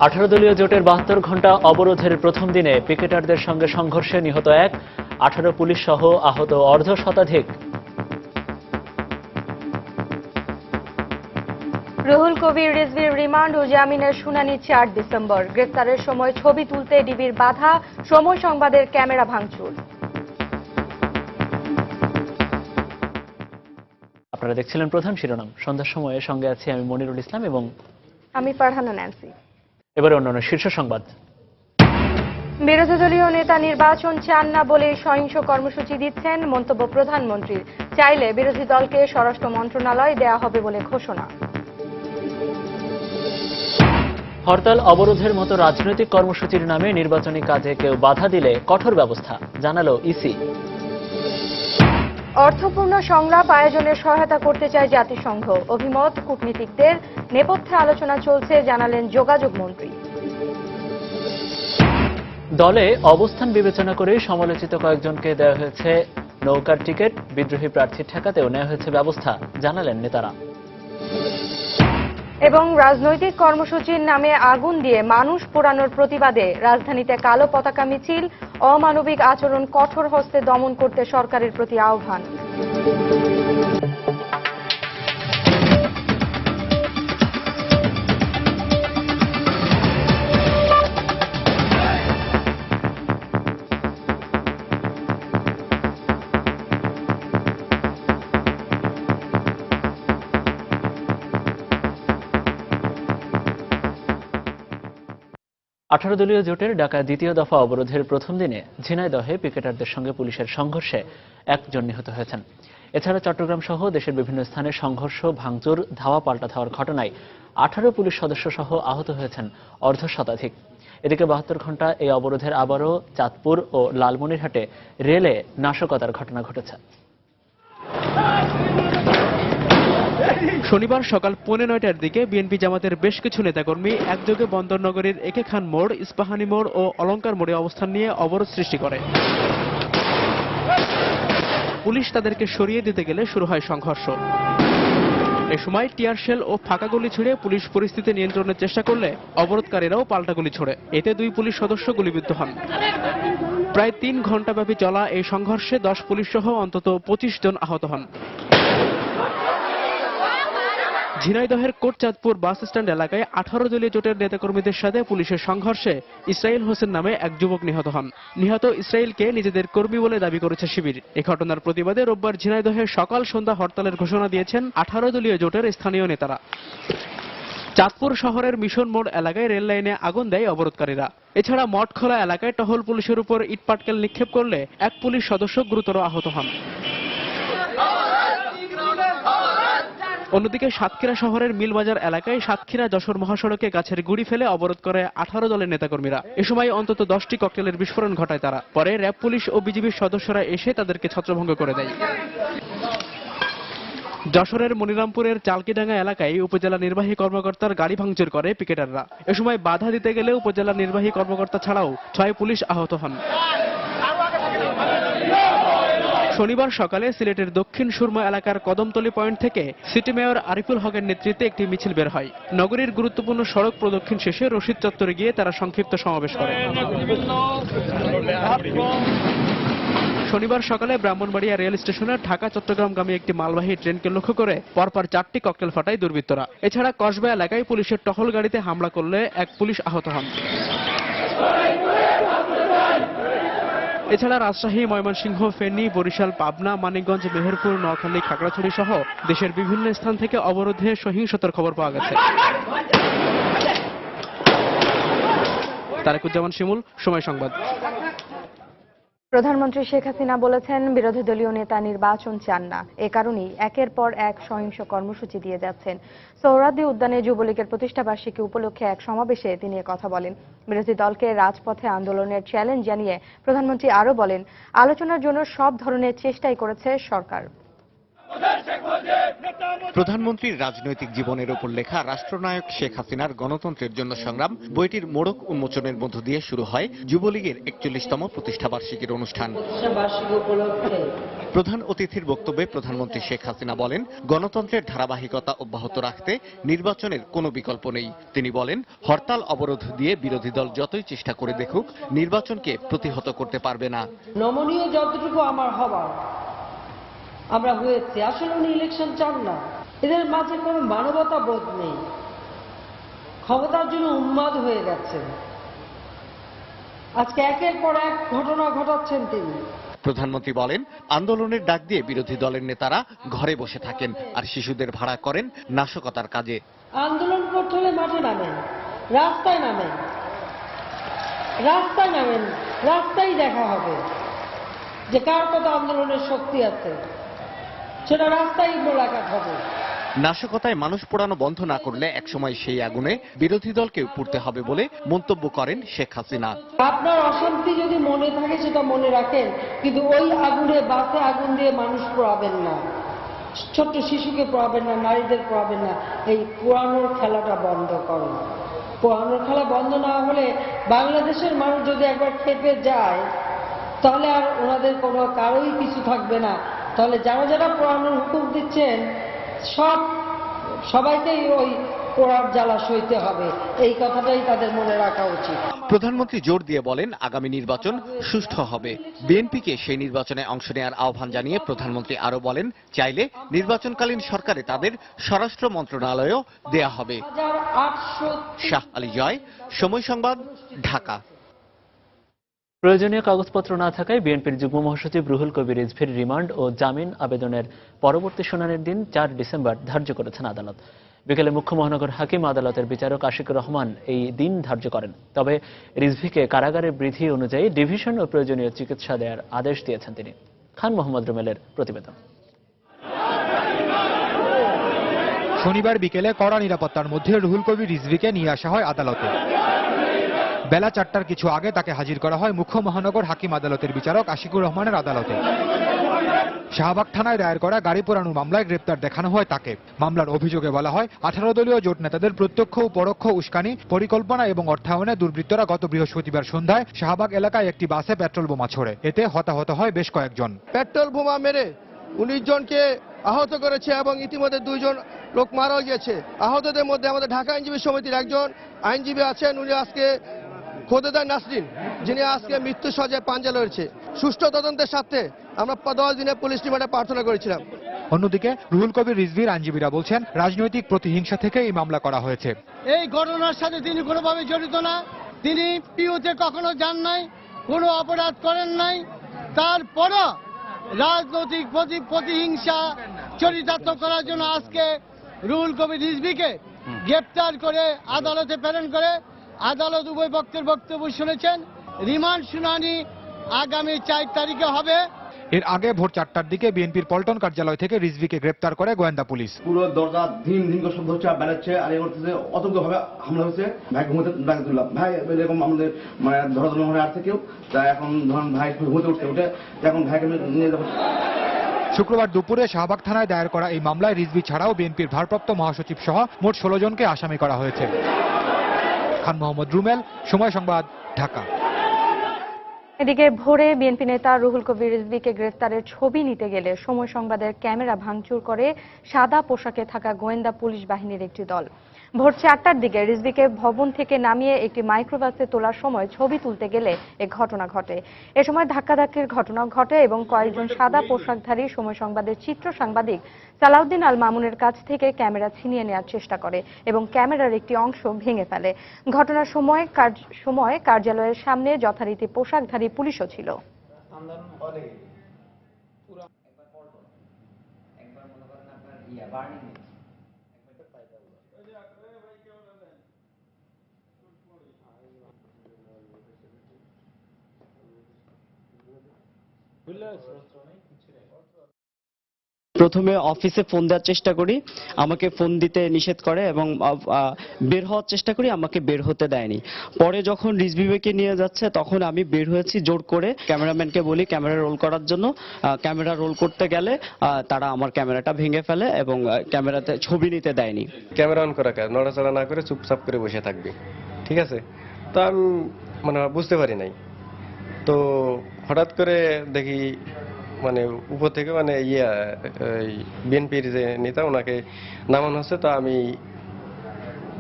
18 দলীয় জোটের 72 ঘণ্টা অবরোধের প্রথম দিনে পিকেটারদের সঙ্গে সংঘর্ষে নিহত 18 পুলিশ সহ আহত অর্ধশতাধিক। রুহুল কবির রিজভীর রিমান্ড ও জামিনের শুনানি 4 ডিসেম্বর। গ্রেফতারের সময় ছবি তুলতে ডিবির বাধা, সময় সংবাদের ক্যামেরা ভাঙচুর। আপনারা দেখছিলেন প্রধান শিরোনাম। সন্ধ্যার সময়ে সঙ্গে আছি আমি মনিরুল ইসলাম এবং আমি ফারহানা ন্যান্সি। এবারে অন্যান্য শীর্ষ সংবাদ। বিরোধী দলীয় নেতা নির্বাচন চান না বলে সহিংস কর্মসূচি দিচ্ছেন মন্তব্য প্রধানমন্ত্রীর। চাইলে বিরোধী দলকে স্বরাষ্ট্র মন্ত্রণালয় দেয়া হবে বলে ঘোষণা। হরতাল অবরোধের মতো রাজনৈতিক কর্মসূচির নামে নির্বাচনী কাজে কেউ বাধা দিলে কঠোর ব্যবস্থা, জানালো ইসি। অর্থপূর্ণ সংলাপ আয়োজনের সহায়তা করতে চায় জাতিসংঘ। অভিমত কূটনীতিকদের, নেপথ্যে আলোচনা চলছে, জানালেন যোগাযোগ মন্ত্রী। দলে অবস্থান বিবেচনা করে সমালোচিত কয়েকজনকে দেওয়া হয়েছে নৌকার টিকিট। বিদ্রোহী প্রার্থী ঠেকাতেও নেওয়া হয়েছে ব্যবস্থা, জানালেন নেতারা। এবং রাজনৈতিক কর্মসূচির নামে আগুন দিয়ে মানুষ পোড়ানোর প্রতিবাদে রাজধানীতে কালো পতাকা মিছিল। অমানবিক আচরণ কঠোর হস্তে দমন করতে সরকারের প্রতি আহ্বান। 18 দলীয় জোটের ডাকা দ্বিতীয় দফা অবরোধের প্রথম দিনে ঝিনাইদহে পিকেটারদের সঙ্গে পুলিশের সংঘর্ষে একজন নিহত হয়েছেন। এছাড়া চট্টগ্রাম সহ দেশের বিভিন্ন স্থানে সংঘর্ষ, ভাঙচুর, ধাওয়া পাল্টা ধাওয়ার ঘটনায় 18 পুলিশ সদস্য সহ আহত হয়েছেন অর্ধশতাধিক। এদিকে 72 ঘণ্টা এই অবরোধের আবারও চাঁদপুর ও লালমনিরহাটে রেলে নাশকতার ঘটনা ঘটেছে। শনিবার সকাল 9:15টার দিকে বিএনপি জামাতের বেশ কিছু নেতাকর্মী একযোগে বন্দরনগরীর একে খান মোড়, ইস্পাহানি মোড় ও অলঙ্কার মোড়ে অবস্থান নিয়ে অবরোধ সৃষ্টি করে। পুলিশ তাদেরকে সরিয়ে দিতে গেলে শুরু হয় সংঘর্ষ। এ সময় টিয়ার শেল ও ফাঁকা গুলি ছুড়ে পুলিশ পরিস্থিতি নিয়ন্ত্রণের চেষ্টা করলে অবরোধকারীরাও পাল্টা গুলি ছোড়ে। এতে 2 পুলিশ সদস্য গুলিবিদ্ধ হন। প্রায় 3 ঘণ্টাব্যাপী চলা এই সংঘর্ষে 10 পুলিশ সহ অন্তত 25 জন আহত হন। ঝিনাইদহের কোটচাঁদপুর বাস স্ট্যান্ড এলাকায় 18 দলীয় জোটের নেতাকর্মীদের সাথে পুলিশের সংঘর্ষে ইসরাইল হোসেন নামে এক যুবক নিহত হন। নিহত ইসরাইলকে নিজেদের কর্মী বলে দাবি করেছে শিবির। এই ঘটনার প্রতিবাদে রোববার ঝিনাইদহে সকাল সন্ধ্যা হরতালের ঘোষণা দিয়েছেন 18 দলীয় জোটের স্থানীয় নেতারা। চাঁদপুর শহরের মিশন মোড় এলাকায় রেল লাইনে আগুন দেয় অবরোধকারীরা। এছাড়া মঠখোলা এলাকায় টহল পুলিশের উপর ইটপাটকেল নিক্ষেপ করলে এক পুলিশ সদস্য গুরুতর আহত হন। অন্যদিকে সাতক্ষীরা শহরের মিলবাজার এলাকায় সাতক্ষীরা-যশোর মহাসড়কে গাছের গুড়ি ফেলে অবরোধ করে 18 দলের নেতাকর্মীরা। এ সময় অন্তত 10টি ককটেলের বিস্ফোরণ ঘটায় তারা। পরে র্যাব পুলিশ ও বিজিবির সদস্যরা এসে তাদেরকে ছত্রভঙ্গ করে দেয়। যশোরের মনিরামপুরের চালকিডাঙ্গা এলাকায় উপজেলা নির্বাহী কর্মকর্তার গাড়ি ভাঙচুর করে পিকেটাররা। এ সময় বাধা দিতে গেলে উপজেলা নির্বাহী কর্মকর্তা ছাড়াও 6 পুলিশ আহত হন। শনিবার সকালে সিলেটের দক্ষিণ সুরমা এলাকার কদমতলী পয়েন্ট থেকে সিটি মেয়র আরিফুল হকের নেতৃত্বে একটি মিছিল বের হয়। নগরীর গুরুত্বপূর্ণ সড়ক প্রদক্ষিণ শেষে রশিদ চত্বরে গিয়ে তারা সংক্ষিপ্ত সমাবেশ করে। শনিবার সকালে ব্রাহ্মণবাড়িয়া রেল স্টেশনে ঢাকা-চট্টগ্রামগামী একটি মালবাহী ট্রেনকে লক্ষ্য করে পরপর 4টি ককটেল ফাটায় দুর্বৃত্তরা। এছাড়া কসবা এলাকায় পুলিশের টহল গাড়িতে হামলা করলে এক পুলিশ আহত হন। এছাড়া রাজশাহী, ময়মনসিংহ, ফেনী, বরিশাল, পাবনা, মানিকগঞ্জ, মেহেরপুর, নোয়াখালী, খাগড়াছড়ি সহ দেশের বিভিন্ন স্থান থেকে অবরোধে সহিংসতার খবর পাওয়া গেছে। তারেকুজ্জামান শিমুল, সময় সংবাদ। প্রধানমন্ত্রী শেখ হাসিনা বলেছেন, বিরোধী দলীয় নেতা নির্বাচন চান না। এ কারণেই একের পর এক সহিংস কর্মসূচি দিয়ে যাচ্ছেন। সোহরাওয়ার্দী উদ্যানে যুবলীগের প্রতিষ্ঠাবার্ষিকী উপলক্ষে এক সমাবেশে তিনি কথা বলেন। বিরোধী দলকে রাজপথে আন্দোলনের চ্যালেঞ্জ জানিয়ে প্রধানমন্ত্রী আরও বলেন, আলোচনার জন্য সব ধরনের চেষ্টাই করেছে সরকার। প্রধানমন্ত্রীর রাজনৈতিক জীবনের উপর লেখা রাষ্ট্রনায়ক শেখ হাসিনার গণতন্ত্রের জন্য সংগ্রাম বইটির মোড়ক উন্মোচনের মধ্য দিয়ে শুরু হয় যুবলীগের 41তম প্রতিষ্ঠাবার্ষিকীর অনুষ্ঠান। প্রধান অতিথির বক্তব্যে প্রধানমন্ত্রী শেখ হাসিনা বলেন, গণতন্ত্রের ধারাবাহিকতা অব্যাহত রাখতে নির্বাচনের কোনো বিকল্প নেই। তিনি বলেন, হরতাল অবরোধ দিয়ে বিরোধী দল যতই চেষ্টা করে দেখুক, নির্বাচনকে প্রতিহত করতে পারবে না। নমনীয় যতটুকু আমার হবার আমরা হয়েছে, আসলে উনি ইলেকশন চান না। এদের মাঝে কোনো মানবতা বোধ নেই, ক্ষমতার জন্য উন্মাদ হয়ে গেছেন। আজকে একের পর এক ঘটনা ঘটাচ্ছেন তিনি। প্রধানমন্ত্রী বলেন, আন্দোলনের ডাক দিয়ে বিরোধী দলের নেতারা ঘরে বসে থাকেন আর শিশুদের ভাড়া করেন নাশকতার কাজে। আন্দোলন করতে হলে মাঠে নামেন, রাস্তায় নামেন, রাস্তায় দেখা হবে যে কার কত আন্দোলনের শক্তি আছে, সেটা রাস্তায় মোলাকাত হবে। নাশকতায় মানুষ পোড়ানো বন্ধ না করলে একসময় সেই আগুনে বিরোধী দলকেও পুড়তে হবে বলে মন্তব্য করেন শেখ হাসিনা। আপনার অশান্তি যদি মনে থাকে সেটা মনে রাখেন, কিন্তু ওই আগুনে বাসে আগুন দিয়ে মানুষ পোড়াবেন না, ছোট্ট শিশুকে পোড়াবেন না, নারীদের পোড়াবেন না। এই পোড়ানোর খেলাটা বন্ধ করুন। পোড়ানোর খেলা বন্ধ না হলে বাংলাদেশের মানুষ যদি একবার খেপে যায়, তাহলে আর ওনাদের কোনো কারোই কিছু থাকবে না। তাহলে যারা যারা পোড়ানোর হুকুম দিচ্ছেন সবাইকেই ওই পোড়ার জ্বালা সইতে হবে, এই কথাটাই তাদের মনে রাখা উচিত। প্রধানমন্ত্রী জোর দিয়ে বলেন, আগামী নির্বাচন সুষ্ঠু হবে। বিএনপিকে সেই নির্বাচনে অংশ নেওয়ার আহ্বান জানিয়ে প্রধানমন্ত্রী আরো বলেন, চাইলে নির্বাচনকালীন সরকারে তাদের স্বরাষ্ট্র মন্ত্রণালয়ও দেয়া হবে। শাহ আলী জয়, সময় সংবাদ, ঢাকা। প্রয়োজনীয় কাগজপত্র না থাকায় বিএনপির যুগ্ম মহাসচিব রুহুল কবির রিজভীর রিমান্ড ও জামিন আবেদনের পরবর্তী শুনানির দিন 4 ডিসেম্বর ধার্য করেছেন আদালত। বিকেলে মুখ্য মহানগর হাকিম আদালতের বিচারক আশিকুর রহমান এই দিন ধার্য করেন। তবে রিজভীকে কারাগারের বিধি অনুযায়ী ডিভিশন ও প্রয়োজনীয় চিকিৎসা দেওয়ার আদেশ দিয়েছেন তিনি। খান মোহাম্মদ রুমেলের প্রতিবেদন। শনিবার বিকেলে কড়া নিরাপত্তার মধ্যে রুহুল কবির রিজভীকে নিয়ে আসা হয় আদালতে। বেলা 4টার কিছু আগে তাকে হাজির করা হয় মুখ্য মহানগর হাকিম আদালতের বিচারক আশিকুর রহমানের আদালতে। শাহবাগ থানায় দায়ের করা গাড়ি পোড়ানো মামলায় গ্রেপ্তার দেখানো হয় তাকে। মামলার অভিযোগে বলা হয়, 18 দলীয় জোট নেতাদের প্রত্যক্ষ ও পরোক্ষ উস্কানি, পরিকল্পনা এবং অর্থায়নে দুর্বৃত্তরা গত বৃহস্পতিবার সন্ধ্যায় শাহবাগ এলাকায় একটি বাসে পেট্রোল বোমা ছোড়ে। এতে হতাহত হয় বেশ কয়েকজন। পেট্রোল বোমা মেরে 19 জনকে আহত করেছে এবং ইতিমধ্যে 2 জন লোক মারা গিয়েছে। আহতদের মধ্যে আমাদের ঢাকা আইনজীবী সমিতির একজন আইনজীবী আছেন, উনি আজকে খোদেদার নাসরিন, যিনি আজকে মৃত্যু সজ্জায় পাঞ্জা লড়ছে। সুষ্ঠু তদন্তের সাথে আমরা 10 দিনের পুলিশ রিমান্ডে প্রার্থনা করেছিলাম। অন্যদিকে রুহুল কবির রিজভীর আইনজীবীরা বলছেন, রাজনৈতিক প্রতিহিংসা থেকে এই মামলা করা হয়েছে। এই ঘটনার সাথে তিনি কোনোভাবে জড়িত না। তিনি পিওতে কখনো যান নাই, কোনো অপরাধ করেন নাই। তারপরও রাজনৈতিক প্রতিহিংসা চরিতার্থ করার জন্য আজকে রুহুল কবির রিজভীকে গ্রেপ্তার করে আদালতে প্রেরণ করে আদালত উভয় পক্ষের বক্তব্য শুনেছেন। রিমান্ড শুনানি আগামী 4 তারিখে হবে। এর আগে ভোর 4টার দিকে বিএনপির পল্টন কার্যালয় থেকে রিজভীকে গ্রেপ্তার করে গোয়েন্দা পুলিশ। পুরো দরজা দিন দিন করে শব্দ হচ্ছে, বেড়াচ্ছে আর এই করতেছে, অতর্কভাবে হামলা হয়েছে। ভাই ঘুমোতে ডাকে তুললাম, ভাই এরকম আমাদের মানে ধরাধরি হয়ে আসছে কেউ, তা এখন ধরুন ভাই ঘুমোতে উঠে এখন ভাইকে নিয়ে যাবো। শুক্রবার দুপুরে শাহবাগ থানায় দায়ের করা এই মামলায় রিজভী ছাড়াও বিএনপির ভারপ্রাপ্ত মহাসচিব সহ মোট 16 জনকে আসামি করা হয়েছে। খান মোহাম্মদ রুমেল, সময় সংবাদ, ঢাকা। এদিকে ভোরে বিএনপি নেতা রুহুল কবির রিজভীকে গ্রেফতারের ছবি নিতে গেলে সময় সংবাদের ক্যামেরা ভাঙচুর করে সাদা পোশাকে থাকা গোয়েন্দা পুলিশ বাহিনীর একটি দল। ভোর 4টার দিকে রিজভীকে ভবন থেকে নামিয়ে একটি মাইক্রোবাসে তোলার সময় ছবি তুলতে গেলে এ ঘটনা ঘটে। এ সময় ধাক্কাধাক্কির ঘটনা ঘটে এবং কয়েকজন সাদা পোশাকধারী সময় সংবাদের চিত্র সাংবাদিক সালাউদ্দিন আল মামুনের কাছ থেকে ক্যামেরা ছিনিয়ে নেওয়ার চেষ্টা করে এবং ক্যামেরার একটি অংশ ভেঙে ফেলে। ঘটনার সময় কার্যালয়ের সামনে যথারীতি পোশাকধারী পুলিশও ছিল। প্রথমে অফিসে ফোন দেওয়ার চেষ্টা করি, আমাকে ফোন দিতে নিষেধ করে এবং বের হওয়ার চেষ্টা করি, আমাকে বের হতে দেয়নি। পরে যখন রিজভিউকে নিয়ে যাচ্ছে তখন আমি বের হয়েছি জোর করে। ক্যামেরাম্যানকে বলি ক্যামেরা রোল করার জন্য, ক্যামেরা রোল করতে গেলে তারা আমার ক্যামেরাটা ভেঙে ফেলে এবং ক্যামেরাতে ছবি নিতে দেয়নি। ক্যামেরা অন করা কাজ, নড়াচড়া না করে চুপচাপ করে বসে থাকবে, ঠিক আছে? তো আমি মানে বুঝতে পারি নাই। তো হঠাৎ করে দেখি মানে উপর থেকে মানে বিএনপির যে নেতা ওনাকে নামানো হচ্ছে। তো আমি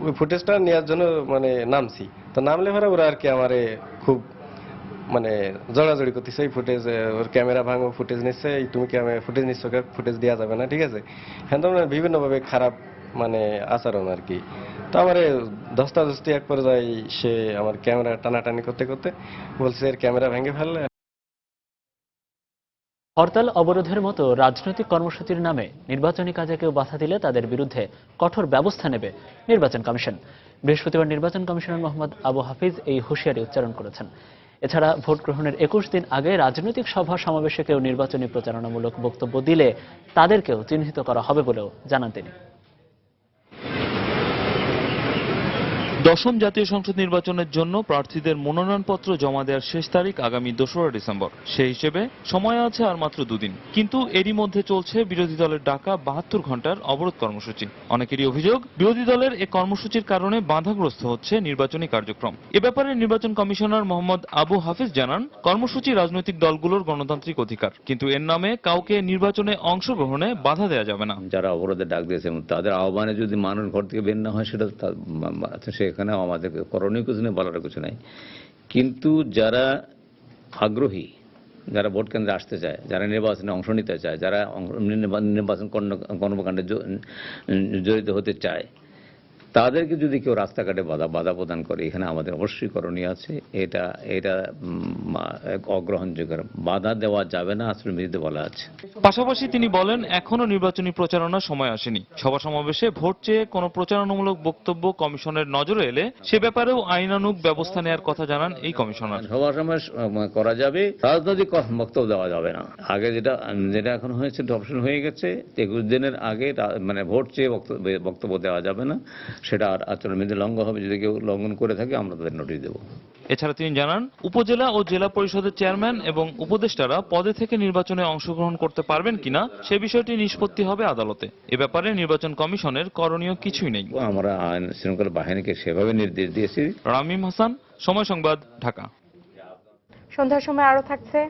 ওই ফুটেজটা নেওয়ার জন্য মানে নামছি। তো নামলে পরে ওরা আর কি আমারে খুব মানে জড়াজড়ি করতেছে, এই ফুটেজ ওর ক্যামেরা ভাঙো, ফুটেজ নিচ্ছে, তুমি ক্যামেরা ফুটেজ নিচ্ছ, ফুটেজ দেওয়া যাবে না, ঠিক আছে? হ্যাঁ, তো বিভিন্নভাবে খারাপ মানে আচরণ আর কি। তো আমার ধস্তাধস্তি এক পর্যায়ে সে আমার ক্যামেরা টানাটানি করতে করতে বলছে এর ক্যামেরা ভেঙে ফেললে। হরতাল অবরোধের মতো রাজনৈতিক কর্মসূচির নামে নির্বাচনী কাজে কেউ বাধা দিলে তাদের বিরুদ্ধে কঠোর ব্যবস্থা নেবে নির্বাচন কমিশন। বৃহস্পতিবার নির্বাচন কমিশনার মোহাম্মদ আবু হাফিজ এই হুঁশিয়ারি উচ্চারণ করেছেন। এছাড়া ভোট গ্রহণের 21 দিন আগে রাজনৈতিক সভা সমাবেশে কেউ নির্বাচনী প্রচারণামূলক বক্তব্য দিলে তাদেরকেও চিহ্নিত করা হবে বলেও জানান তিনি। দশম জাতীয় সংসদ নির্বাচনের জন্য প্রার্থীদের মনোনয়নপত্র জমা দেওয়ার শেষ তারিখ আগামী 2রা ডিসেম্বর। সেই হিসেবে সময় আছে আর মাত্র 2 দিন। কিন্তু এরই মধ্যে চলছে বিরোধী দলের ডাকা 72 ঘন্টার অবরোধ কর্মসূচি। অনেকেরই অভিযোগ, বিরোধী দলের এ কর্মসূচির কারণে বাধাগ্রস্ত হচ্ছে নির্বাচনী কার্যক্রম। এ ব্যাপারে নির্বাচন কমিশনার মোহাম্মদ আবু হাফিজ জানান, কর্মসূচি রাজনৈতিক দলগুলোর গণতান্ত্রিক অধিকার, কিন্তু এর নামে কাউকে নির্বাচনে অংশগ্রহণে বাধা দেওয়া যাবে না। যারা অবরোধে ডাক দিয়েছে তাদের আহ্বানে যদি মানুষ ঘর থেকে বের না হয়, সেটা এখানে আমাদের করণীয় কিছু নেই, বলার কিছু নাই। কিন্তু যারা আগ্রহী, যারা ভোট কেন্দ্রে আসতে চায়, যারা নির্বাচনে অংশ নিতে চায়, যারা নির্বাচন কর্মকাণ্ডে জড়িত হতে চায়, তাদেরকে যদি কেউ রাস্তাঘাটে বাধা প্রদান করে, এখানে আমাদের অবশ্যই করণীয় আছে। এটা অগ্রহণযোগ্য, বাধা দেওয়া যাবে না আচরণবিধিতে বলা আছে। পাশাপাশি তিনি বলেন, এখনো নির্বাচনী প্রচারণার সময় আসেনি। সভা সমাবেশে ভোট চেয়ে কোনো প্রচারণামূলক বক্তব্য কমিশনের নজরে এলে সে ব্যাপারেও আইনানুগ ব্যবস্থা নেওয়ার কথা জানান এই কমিশনার। সভা সমাবেশ করা যাবে, রাজনৈতিক বক্তব্য দেওয়া যাবে না। আগে যেটা এখন হয়েছে, অপশন হয়ে গেছে, 21 দিনের আগে মানে ভোট চেয়ে বক্তব্য দেওয়া যাবে না। সেটা আচরণবিধি লঙ্ঘন হবে। যদি কেউ লঙ্ঘন করে থাকে আমরা তাদের নোটিশ দেব। এছাড়া তিনি জানান, উপজেলা ও জেলা পরিষদের চেয়ারম্যান এবং উপদেষ্টারা পদে থেকে নির্বাচনে অংশগ্রহণ করতে পারবেন কিনা সে বিষয়টি নিষ্পত্তি হবে আদালতে। এ ব্যাপারে নির্বাচন কমিশনের করণীয় কিছুই নেই। আমরা আইন শৃঙ্খলা বাহিনীকে সেভাবে নির্দেশ দিয়েছি। রামিম হাসান, সময় সংবাদ, ঢাকা। সন্ধ্যার সময় আরো থাকছে।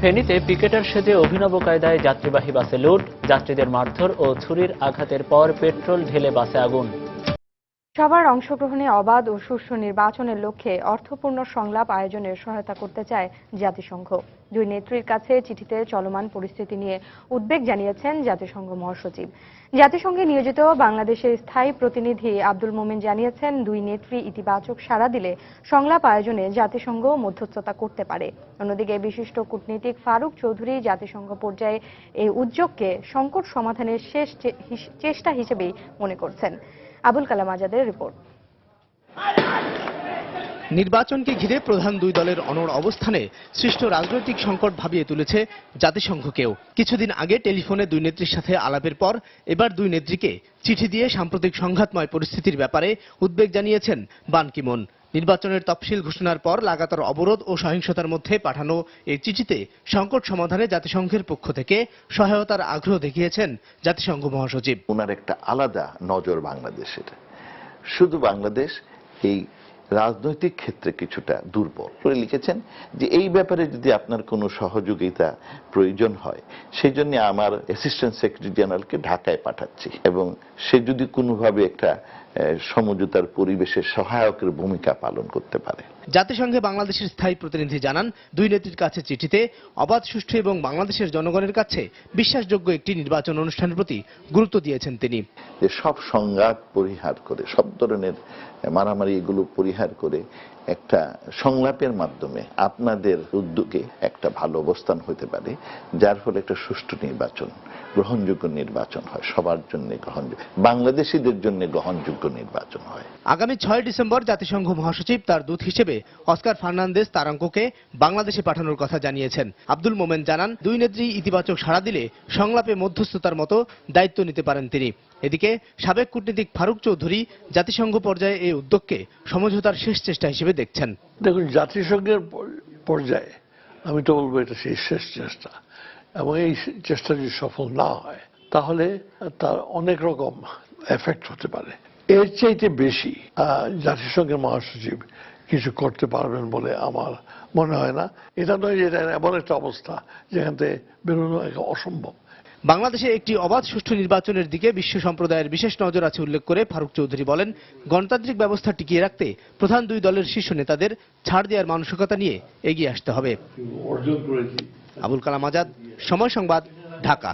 ফেনীতে পিকেটার সেজে অভিনব কায়দায় যাত্রীবাহী বাসে লুট, যাত্রীদের মারধর ও ছুরির আঘাতের পর পেট্রোল ঢেলে বাসে আগুন। সবার অংশগ্রহণে অবাধ ও সুষ্ঠু নির্বাচনের লক্ষ্যে অর্থপূর্ণ সংলাপ আয়োজনের সহায়তা করতে চায় জাতিসংঘ। দুই নেত্রীর কাছে চিঠিতে চলমান পরিস্থিতি নিয়ে উদ্বেগ জানিয়েছেন জাতিসংঘ মহাসচিব। জাতিসংঘে নিয়োজিত বাংলাদেশের স্থায়ী প্রতিনিধি আব্দুল মোমেন জানিয়েছেন, দুই নেত্রী ইতিবাচক সাড়া দিলে সংলাপ আয়োজনে জাতিসংঘ মধ্যস্থতা করতে পারে। অন্যদিকে বিশিষ্ট কূটনীতিক ফারুক চৌধুরী জাতিসংঘ পর্যায়ে এই উদ্যোগকে সংকট সমাধানের শেষ চেষ্টা হিসেবেই মনে করছেন। আবুল কালাম আজাদের রিপোর্ট। নির্বাচনকে ঘিরে প্রধান দুই দলের অনড় অবস্থানে সৃষ্ট রাজনৈতিক সংকট ভাবিয়ে তুলেছে জাতিসংঘকেও। কিছুদিন আগে টেলিফোনে দুই নেত্রীর সাথে আলাপের পর এবার দুই নেত্রীকে চিঠি দিয়ে সাম্প্রতিক সংঘাতময় পরিস্থিতির ব্যাপারে উদ্বেগ জানিয়েছেন বান কি মুন। নির্বাচনের তফসিল ঘোষণার পর লাগাতার অবরোধ ও সহিংসতার মধ্যে পাঠানো এই চিঠিতে সংকট সমাধানে জাতিসংঘের পক্ষ থেকে সহায়তার আগ্রহ দেখিয়েছেন জাতিসংঘ মহাসচিব। ওনার একটা আলাদা নজর বাংলাদেশের। শুধু বাংলাদেশ এই রাজনৈতিক ক্ষেত্রে কিছুটা দুর্বল করে লিখেছেন যে এই ব্যাপারে যদি আপনার কোনো সহযোগিতা প্রয়োজন হয়, সেই জন্য আমার অ্যাসিস্ট্যান্ট সেক্রেটারি জেনারেলকে ঢাকায় পাঠাচ্ছি এবং সে যদি কোনোভাবে একটা সমঝোতার পরিবেশের সহায়কের ভূমিকা পালন করতে পারে। জাতিসংঘে বাংলাদেশের স্থায়ী প্রতিনিধি জানান, দুই নেত্রীর কাছে চিঠিতে অবাধ, সুষ্ঠু এবং বাংলাদেশের জনগণের কাছে বিশ্বাসযোগ্য একটি নির্বাচন অনুষ্ঠানের প্রতি গুরুত্ব দিয়েছেন তিনি। যে সব সংঘাত পরিহার করে, সব ধরনের মারামারি এগুলো পরিহার করে একটা সংলাপের মাধ্যমে আপনাদের উদ্যোগে একটা ভালো অবস্থান হতে পারে, যার ফলে একটা সুষ্ঠু নির্বাচন, গ্রহণযোগ্য নির্বাচন হয়, সবার জন্য গ্রহণযোগ্য, বাংলাদেশিদের জন্য গ্রহণযোগ্য নির্বাচন হয়। আগামী 6 ডিসেম্বর জাতিসংঘ মহাসচিব তার দূত হিসেবে অস্কার ফার্নান্দেজ তারাঙ্কোকে বাংলাদেশে পাঠানোর কথা জানিয়েছেন। আব্দুল মোমেন জানান, দুই নেত্রী ইতিবাচক সাড়া দিলে সংলাপে মধ্যস্থতার মতো দায়িত্ব নিতে পারেন তিনি। এদিকে সাবেক কূটনীতিক ফারুক চৌধুরী জাতিসংঘ পর্যায়ে এই উদ্যোগকে সমঝোতার শেষ চেষ্টা হিসেবে দেখছেন। দেখুন, জাতিসংঘের পর্যায়ে আমি তো বলবো এটা সেই শেষ চেষ্টা, এবং এই চেষ্টা যদি সফল না হয় তাহলে তার অনেক রকম এফেক্ট হতে পারে। এর চাইতে বেশি জাতিসংঘের মহাসচিব কিছু করতে পারবেন বলে আমার মনে হয় না। এটা নয় যে এটা এমন একটা অবস্থা যেখান থেকে বেরোনো অসম্ভব। বাংলাদেশে একটি অবাধ সুষ্ঠু নির্বাচনের দিকে বিশ্ব সম্প্রদায়ের বিশেষ নজর আছে উল্লেখ করে ফারুক চৌধুরী বলেন, গণতান্ত্রিক ব্যবস্থা টিকিয়ে রাখতে প্রধান দুই দলের শীর্ষ নেতাদের ছাড় দেওয়ার মানসিকতা নিয়ে এগিয়ে আসতে হবে। আবুল কালাম আজাদ, সময় সংবাদ, ঢাকা।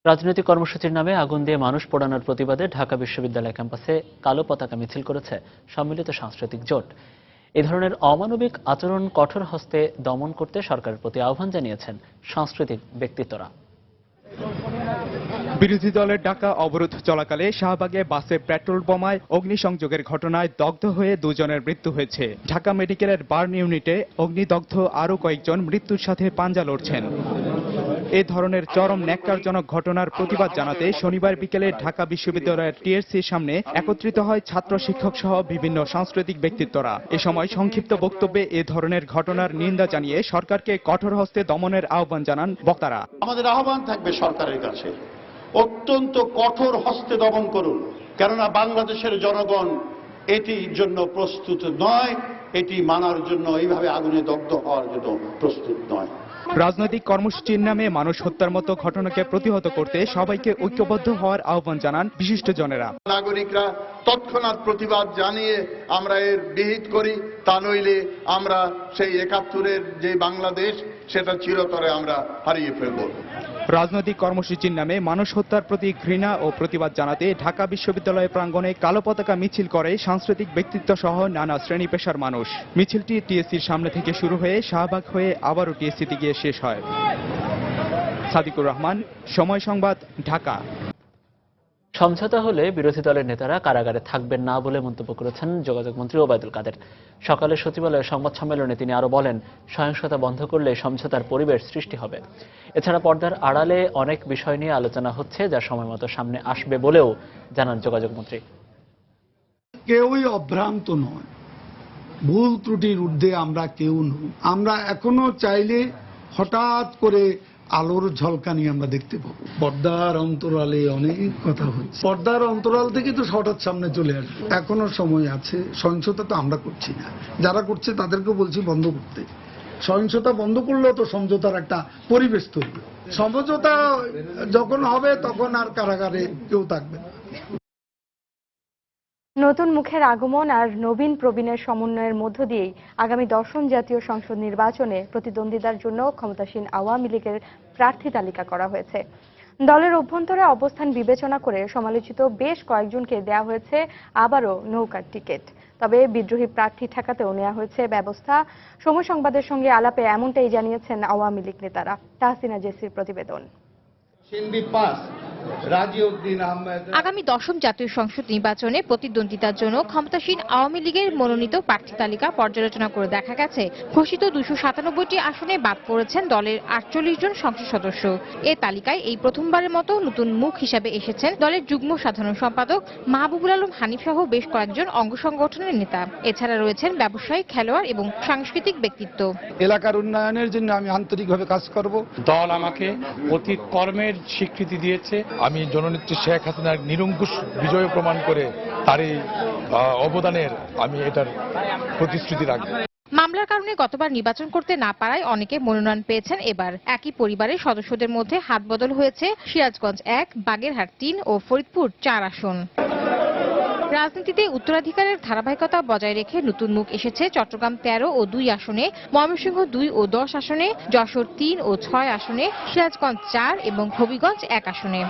রাজনৈতিক কর্মসূচির নামে আগুন দিয়ে মানুষ পোড়ানোর প্রতিবাদে ঢাকা বিশ্ববিদ্যালয় ক্যাম্পাসে কালো পতাকা মিছিল করেছে সম্মিলিত সাংস্কৃতিক জোট। এ ধরনের অমানবিক আচরণ কঠোর হস্তে দমন করতে সরকারের প্রতি আহ্বান জানিয়েছেন সাংস্কৃতিক ব্যক্তিত্বরা। বিরোধী দলের ডাকা অবরোধ চলাকালে শাহবাগে বাসে পেট্রোল বোমায় অগ্নিসংযোগের ঘটনায় দগ্ধ হয়ে দুজনের মৃত্যু হয়েছে। ঢাকা মেডিকেলের বার্ন ইউনিটে অগ্নিদগ্ধ আরও কয়েকজন মৃত্যুর সাথে পাঞ্জা লড়ছেন। এ ধরনের চরম ন্যাক্কারজনক ঘটনার প্রতিবাদ জানাতে শনিবার বিকেলে ঢাকা বিশ্ববিদ্যালয়ের টিএসসির সামনে একত্রিত হয় ছাত্র শিক্ষক সহ বিভিন্ন সাংস্কৃতিক ব্যক্তিত্বরা। এ সময় সংক্ষিপ্ত বক্তব্যে এ ধরনের ঘটনার নিন্দা জানিয়ে সরকারকে কঠোর হস্তে দমনের আহ্বান জানান বক্তারা। আমাদের আহ্বান থাকবে সরকারের কাছে, অত্যন্ত কঠোর হস্তে দমন করুন, কেননা বাংলাদেশের জনগণ এটির জন্য প্রস্তুত নয়, এটি মানার জন্য, এইভাবে আগুনে দগ্ধ হওয়ার জন্য প্রস্তুত নয়। রাজনৈতিক কর্মসূচির নামে মানুষ হত্যার মতো ঘটনাকে প্রতিহত করতে সবাইকে ঐক্যবদ্ধ হওয়ার আহ্বান জানান বিশিষ্টজনেরা। নাগরিকরা তৎক্ষণাৎ প্রতিবাদ জানিয়ে আমরা এর বিহিত করি, তা নইলে আমরা সেই ৭১-এর যে বাংলাদেশ সেটা চিরতরে আমরা হারিয়ে ফেলব। রাজনৈতিক কর্মসূচির নামে মানুষ হত্যার প্রতি ঘৃণা ও প্রতিবাদ জানাতে ঢাকা বিশ্ববিদ্যালয় প্রাঙ্গণে কালো পতাকা মিছিল করে সাংস্কৃতিক ব্যক্তিত্ব সহ নানা শ্রেণী পেশার মানুষ। মিছিলটি টিএসসির সামনে থেকে শুরু হয়ে শাহবাগ হয়ে আবারও টিএসসিতে গিয়ে শেষ হয়। সাদিকুর রহমান, সময় সংবাদ, ঢাকা। সমঝোতা হলে বিরোধী দলের নেতারা কারাগারে থাকবেন না বলে মন্তব্য করেছেন যোগাযোগ মন্ত্রী ওবায়দুল কাদের। সকালে সচিবালয়ের সংবাদ সম্মেলনে তিনি আরো বলেন, সহিংসতা বন্ধ করলে সমঝোতার পরিবেশ সৃষ্টি হবে। এছাড়া পর্দার আড়ালে অনেক বিষয় নিয়ে আলোচনা হচ্ছে, যা সময়মতো সামনে আসবে বলেও জানান যোগাযোগ মন্ত্রী। কেউই অভ্রান্ত নয়, ভুল ত্রুটির ঊর্ধ্বে আমরা কেউ নই। আমরা এখনো চাইলে হঠাৎ করে আলোর ঝলকানি আমরা দেখতে পাবো। পর্দার অন্তরালে অনেক কথা হচ্ছে, পর্দার অন্তরাল থেকে তো হঠাৎ সামনে চলে আসবে। এখনো সময় আছে। সহিংসতা তো আমরা করছি না, যারা করছে তাদেরকে বলছি বন্ধ করতে। সহিংসতা বন্ধ করলেও তো সমঝোতার একটা পরিবেশ তৈরি। সমঝোতা যখন হবে তখন আর কারাগারে কেউ থাকবে না। নতুন মুখের আগমন আর নবীন প্রবীণের সমন্বয়ের মধ্য দিয়েই আগামী 10ম জাতীয় সংসদ নির্বাচনে প্রতিদ্বন্দ্বিতার জন্য ক্ষমতাসীন আওয়ামী লীগের প্রার্থী তালিকা করা হয়েছে। দলের অভ্যন্তরে অবস্থান বিবেচনা করে সমালোচিত বেশ কয়েকজনকে দেওয়া হয়েছে আবারও নৌকার টিকিট। তবে বিদ্রোহী প্রার্থী ঠেকাতেও নেওয়া হয়েছে ব্যবস্থা। সময় সংবাদের সঙ্গে আলাপে এমনটাই জানিয়েছেন আওয়ামী লীগ নেতারা। তাহসিনা জেসির প্রতিবেদন। আগামী 10ম জাতীয় সংসদ নির্বাচনে প্রতিদ্বন্দ্বিতার জন্য ক্ষমতাসীন আওয়ামী লীগের মনোনীত প্রার্থী তালিকা পর্যালোচনা করে দেখা গেছে, ঘোষিত 297টি আসনে বাদ পড়েছেন দলের 48 জন সংসদ সদস্য। এ তালিকায় এই প্রথমবারের মতো নতুন মুখ হিসাবে এসেছেন দলের যুগ্ম সাধারণ সম্পাদক মাহবুবুল আলম হানিফ সহ বেশ কয়েকজন অঙ্গ সংগঠনের নেতা। এছাড়া রয়েছেন ব্যবসায়ী, খেলোয়াড় এবং সাংস্কৃতিক ব্যক্তিত্ব। এলাকার উন্নয়নের জন্য আমি আন্তরিকভাবে কাজ করব। দল আমাকে অতীত কর্মের স্বীকৃতি দিয়েছে। আমি জননেত্রী শেখ হাসিনার নিরঙ্কুশ বিজয় প্রমাণ করে তার এই অবদানের আমি এটার প্রতিশ্রুতি রাখব। মামলার কারণে গতবার নির্বাচন করতে না পারায় অনেকে মনোনয়ন পেয়েছেন এবার। একই পরিবারের সদস্যদের মধ্যে হাতবদল হয়েছে সিরাজগঞ্জ 1, বাগেরহাট 3 ও ফরিদপুর 4 আসন। রাজনীতিতে উত্তরাধিকারের ধারাবাহিকতা বজায় রেখে নতুন মুখ এসেছে চট্টগ্রাম 13 ও 2 আসনে, ময়মনসিংহ 2 ও 10 আসনে, যশোর 3 ও 6 আসনে, সিরাজগঞ্জ 4 এবং হবিগঞ্জ 1 আসনে।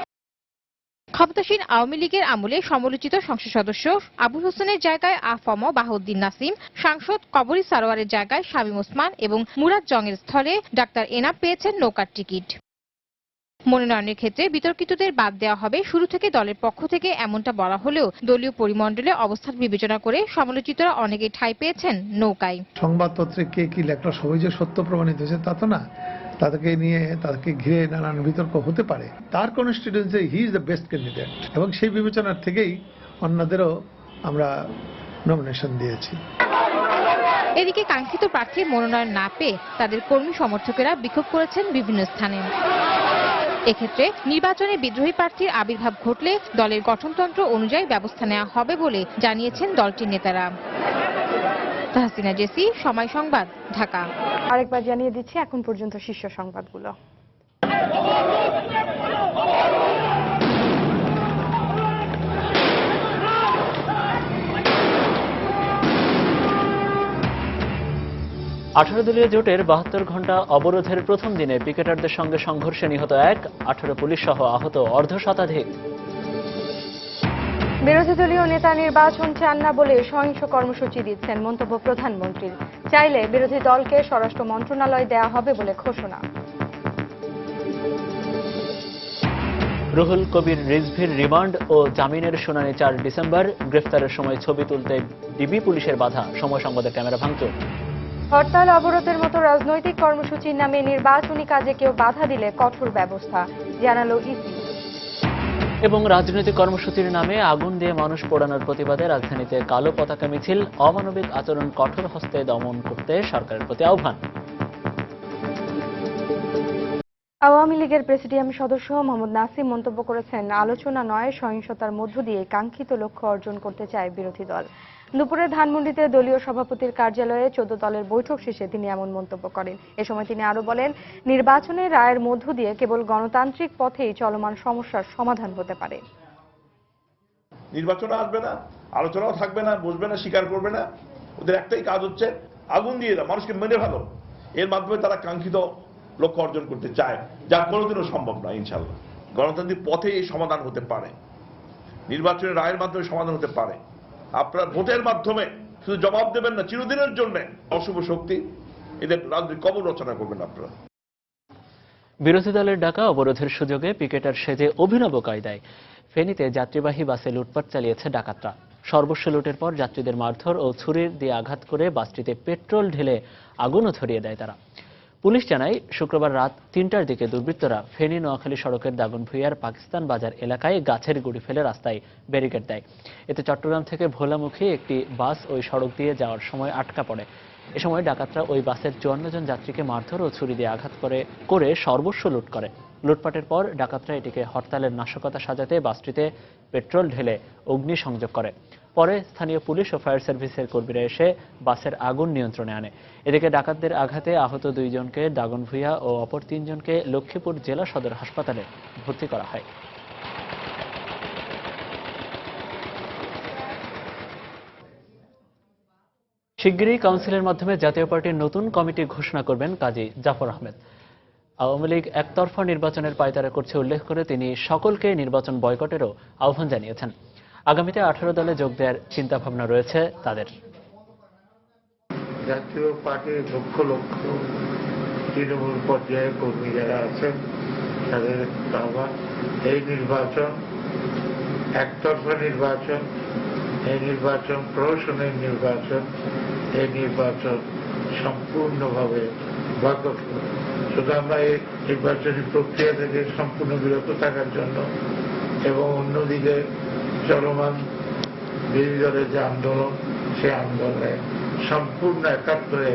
ক্ষমতাসীন আওয়ামী লীগের আমলে সমালোচিত সংসদ সদস্য আবুল হোসেনের জায়গায় আফম বাহাউদ্দিন নাসিম, সাংসদ কবরী সারোয়ারের জায়গায় শামীম ওসমান এবং মুরাদ জংয়ের স্থলে ডাক্তার এনাম পেয়েছেন নৌকার টিকিট। মনোনয়নের ক্ষেত্রে বিতর্কিতদের বাদ দেওয়া হবে শুরু থেকে দলের পক্ষ থেকে এমনটা বলা হলেও দলীয় পরিমণ্ডলে অবস্থান বিবেচনা করে সমালোচিতরা অনেকেই ঠাঁই পেয়েছেন নৌকায়। সংবাদপত্রে কে কি লেখলো সবই যে সত্য প্রমাণিত হয়েছে তা তো না, তাদেরকে ঘিরে নানান বিতর্ক হতে পারে। তার constituency he is the best candidate এবং সেই বিবেচনার থেকেই অন্যদেরও আমরা নমিনেশন দিয়েছি। এদিকে কাঙ্ক্ষিত প্রার্থীর মনোনয়ন না পেয়ে তাদের কর্মী সমর্থকেরা বিক্ষোভ করেছেন বিভিন্ন স্থানে। এক্ষেত্রে নির্বাচনে বিদ্রোহী প্রার্থীর আবির্ভাব ঘটলে দলের গঠনতন্ত্র অনুযায়ী ব্যবস্থা নেওয়া হবে বলে জানিয়েছেন দলটির নেতারা। তাহসিনা জেসি, সময় সংবাদ, ঢাকা। আরেকবার জানিয়ে দিচ্ছি এখন পর্যন্ত শীর্ষ সংবাদগুলো। দলীয় জোটের 72 ঘণ্টা অবরোধের প্রথম দিনে পিকেটারদের সঙ্গে সংঘর্ষে নিহত 18 পুলিশ সহ আহত অর্ধশতাধিক। বিরোধী দলীয় নেতা নির্বাচন চান না বলে সহিংস কর্মসূচি দিচ্ছেন মন্তব্য প্রধানমন্ত্রীর। চাইলে বিরোধী দলকে স্বরাষ্ট্র মন্ত্রণালয় দেয়া হবে বলে ঘোষণা। রুহুল কবির রিজভির রিমান্ড ও জামিনের শুনানি 4 ডিসেম্বর। গ্রেফতারের সময় ছবি তুলতে ডিবি পুলিশের বাধা, সময় সংবাদের ক্যামেরা ভাঙচুর। হরতাল অবরোধের মতো রাজনৈতিক কর্মসূচির নামে নির্বাচনী কাজে কেউ বাধা দিলে কঠোর ব্যবস্থা, জানালো ইসি। এবং রাজনৈতিক কর্মসূচির নামে আগুন দিয়ে মানুষ পোড়ানোর প্রতিবাদে রাজধানীতে কালো পতাকা মিছিল, অমানবিক আচরণ কঠোর হস্তে দমন করতে সরকারের প্রতি আহ্বান। আওয়ামী লীগের প্রেসিডিয়াম সদস্য মোহাম্মদ নাসিম মন্তব্য করেছেন, আলোচনা নয় সহিংসতার মধ্য দিয়ে কাঙ্ক্ষিত লক্ষ্য অর্জন করতে চায় বিরোধী দল। দুপুরে ধানমন্ডিতে দলীয় সভাপতির কার্যালয়ে 14 দলের বৈঠক শেষে তিনি এমন মন্তব্য করেন। এ সময় তিনি আরো বলেন, নির্বাচনের রায়ের মধ্য দিয়ে কেবল গণতান্ত্রিক পথেই চলমান সমস্যার সমাধান হতে পারে। নির্বাচন আসবে না, আলোচনাও থাকবে না, বসবে না, স্বীকার করবে না। ওদের একটাই কাজ হচ্ছে আগুন দিয়ে দাও, মানুষকে মেরে ফেলো। এর মাধ্যমে তারা কাঙ্ক্ষিত লক্ষ্য অর্জন করতে চায়, যা কোনোদিনও সম্ভব নয়। ইনশাল্লাহ গণতান্ত্রিক পথে এই সমাধান হতে পারে, নির্বাচনের রায়ের মাধ্যমে সমাধান হতে পারে। আপনারা ভোটের মাধ্যমে শুধু জবাব দেবেন না, চিরদিনের জন্য অশুভ শক্তি এদের রাজনৈতিক কবর রচনা করবেন আপনারা। বিরোধী দলের ডাকা অবরোধের সুযোগে পিকেটার সেজে অভিনব কায়দায় ফেনীতে যাত্রীবাহী বাসে লুটপাট চালিয়েছে ডাকাতরা। সর্বস্ব লুটের পর যাত্রীদের মারধর ও ছুরির দিয়ে আঘাত করে বাসটিতে পেট্রোল ঢেলে আগুনও ধরিয়ে দেয় তারা। পুলিশ জানায়, শুক্রবার রাত 3টার দিকে দুর্বৃত্তরা ফেনী নোয়াখালী সড়কের দাগনভূঞার পাকিস্তান বাজার এলাকায় গাছের গুঁড়ি ফেলে রাস্তায় ব্যারিকেড দেয়। এতে চট্টগ্রাম থেকে ভোলামুখী একটি বাস ওই সড়ক দিয়ে যাওয়ার সময় আটকা পড়ে। এ সময় ডাকাতরা ওই বাসের 54 জন যাত্রীকে মারধর ও ছুরি দিয়ে আঘাত করে সর্বস্ব লুট করে। লুটপাটের পর ডাকাতরা এটিকে হরতালের নাশকতা সাজাতে বাসটিতে পেট্রোল ঢেলে অগ্নিসংযোগ করে। পরে স্থানীয় পুলিশ ও ফায়ার সার্ভিসের কর্মীরা এসে বাসের আগুন নিয়ন্ত্রণে আনে। এদিকে ডাকাতদের আঘাতে আহত 2 জনকে দাগনভূঞা ও অপর 3 জনকে লক্ষ্মীপুর জেলা সদর হাসপাতালে ভর্তি করা হয়। শিগগিরই কাউন্সিলের মাধ্যমে জাতীয় পার্টির নতুন কমিটি ঘোষণা করবেন কাজী জাফর আহমেদ। আওয়ামী লীগ একতরফা নির্বাচনের পায়তারা করছে উল্লেখ করে তিনি সকলকে নির্বাচন বয়কটেরও আহ্বান জানিয়েছেন। আগামীতে 18 দলে যোগ দেওয়ার চিন্তাভাবনা রয়েছে তাদের। জাতীয় পার্টির লক্ষ্য তৃণমূল পর্যায়ে কর্মী যারা আছেন তাদের আহ্বান, এই নির্বাচন একতরফা নির্বাচন, এই নির্বাচন প্রহসনের নির্বাচন, এই নির্বাচন সম্পূর্ণভাবে বয়কট করব। শুধু আমরা এই নির্বাচনী প্রক্রিয়া থেকে সম্পূর্ণ বিরত থাকার জন্য এবং অন্যদিকে চলমান বিরোধী দলের যে আন্দোলন, সেই আন্দোলনে সম্পূর্ণ একাত্তরে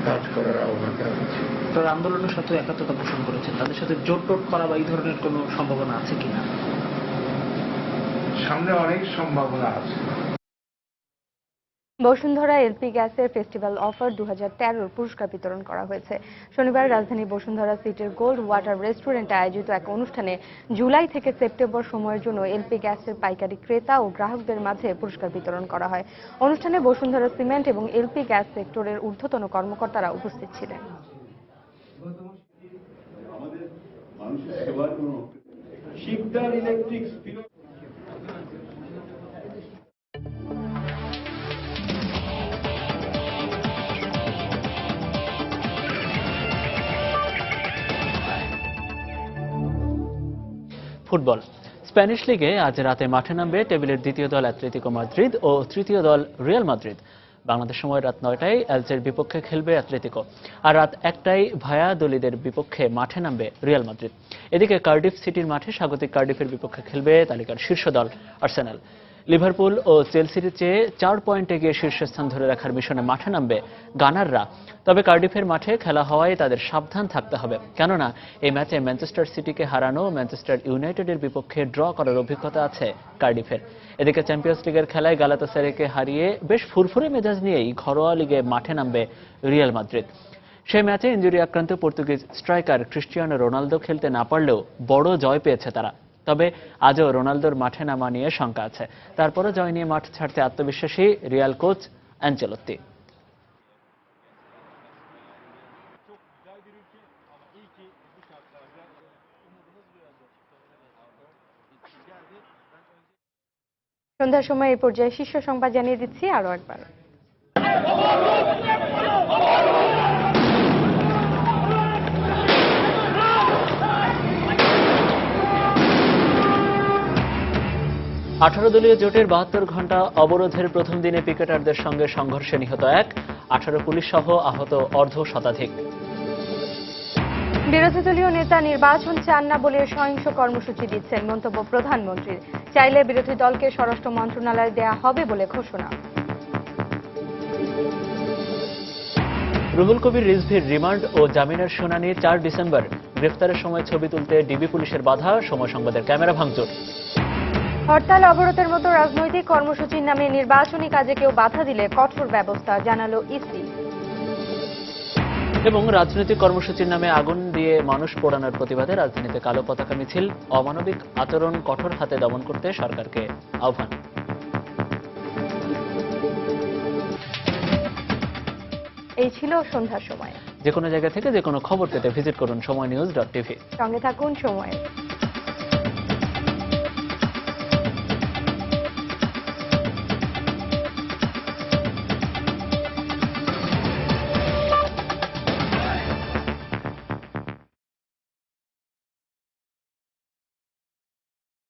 কাজ করার আহ্বান জানাচ্ছি। তারা আন্দোলনের সাথে একাত্মতা পোষণ করেছেন, তাদের সাথে জোট টোট করা বা এই ধরনের কোনো সম্ভাবনা আছে কিনা? সামনে অনেক সম্ভাবনা আছে। বসুন্ধরা এলপি গ্যাসের ফেস্টিভ্যাল অফার 2013 পুরস্কার বিতরণ করা হয়েছে। শনিবার রাজধানী বসুন্ধরা সিটির গোল্ড ওয়াটার রেস্টুরেন্টে আয়োজিত এক অনুষ্ঠানে জুলাই থেকে সেপ্টেম্বর সময়ের জন্য এলপি গ্যাসের পাইকারি ক্রেতা ও গ্রাহকদের মাঝে পুরস্কার বিতরণ করা হয়। অনুষ্ঠানে বসুন্ধরা সিমেন্ট এবং এলপি গ্যাস সেক্টরের ঊর্ধ্বতন কর্মকর্তারা উপস্থিত ছিলেন। Sikdar electric football. স্প্যানিশ লিগে আজ রাতে মাঠে নামবে টেবিলের দ্বিতীয় দল অ্যাটলেটিকো মাদ্রিদ ও তৃতীয় দল রিয়াল মাদ্রিদ। বাংলাদেশ সময় রাত 9টায় এলচের বিপক্ষে খেলবে অ্যাটলেটিকো, আর রাত 1টায় ভায়াদোলিদের বিপক্ষে মাঠে নামবে রিয়াল মাদ্রিদ। এদিকে কার্ডিফ সিটির মাঠে স্বাগতিক কার্ডিফের বিপক্ষে খেলবে তালিকার শীর্ষ দল আর্সেনাল। লিভারপুল ও চেলসির চেয়ে 4 পয়েন্ট এগিয়ে শীর্ষস্থান ধরে রাখার মিশনে মাঠে নামবে গানাররা। তবে কার্ডিফের মাঠে খেলা হওয়ায় তাদের সাবধান থাকতে হবে, কেননা এই ম্যাচে ম্যানচেস্টার সিটিকে হারানো ম্যানচেস্টার ইউনাইটেডের বিপক্ষে ড্র করার অভিজ্ঞতা আছে কার্ডিফের। এদিকে চ্যাম্পিয়ন্স লিগের খেলায় গালাতাসারাইকে হারিয়ে বেশ ফুরফুরে মেজাজ নিয়েই ঘরোয়া লিগে মাঠে নামবে রিয়াল মাদ্রিদ। সেই ম্যাচে ইনজুরি আক্রান্ত পর্তুগিজ স্ট্রাইকার ক্রিস্টিয়ানো রোনালদো খেলতে না পারলেও বড় জয় পেয়েছে তারা। তবে আজও রোনালদোর মাঠে নামা নিয়ে শঙ্কা আছে। তারপরও জয় নিয়ে মাঠ ছাড়তে আত্মবিশ্বাসী রিয়াল কোচ অ্যানচেলোত্তি। সন্ধ্যার সময় এই পর্যায়ে শীর্ষ সংবাদ জানিয়ে দিচ্ছি আরো একবার। দলীয় জোটের 72 ঘন্টা অবরোধের প্রথম দিনে পিকেটারদের সঙ্গে সংঘর্ষে নিহত 18 পুলিশ সহ আহত অর্ধ শতাধিক। বিরোধী দলীয় নেতা নির্বাচন চান না বলে সহিংস কর্মসূচি দিচ্ছেন মন্তব্য প্রধানমন্ত্রীর। চাইলে বিরোধী দলকে স্বরাষ্ট্র মন্ত্রণালয়ে দেয়া হবে বলে ঘোষণা। রুহুল কবির রিজভীর রিমান্ড ও জামিনের শুনানি 4 ডিসেম্বর। গ্রেফতারের সময় ছবি তুলতে ডিবি পুলিশের বাধা, সময় সংবাদের ক্যামেরা ভাঙচুর। হরতাল অবরোধের মতো রাজনৈতিক কর্মসূচির নামে নির্বাচনী কাজে কেউ বাধা দিলে কঠোর ব্যবস্থা, জানালো ইসি। এবং রাজনৈতিক কর্মসূচির নামে আগুন দিয়ে মানুষ পোড়ানোর প্রতিবাদে রাজধানীতে কালো পতাকা মিছিল, অমানবিক আচরণ কঠোর হাতে দমন করতে সরকারকে আহ্বান। এই ছিল সন্ধ্যার সময়। যে কোনো জায়গা থেকে যে কোনো খবর পেতে ভিজিট করুন সময়নিউজ.tv। সঙ্গে থাকুন সময়।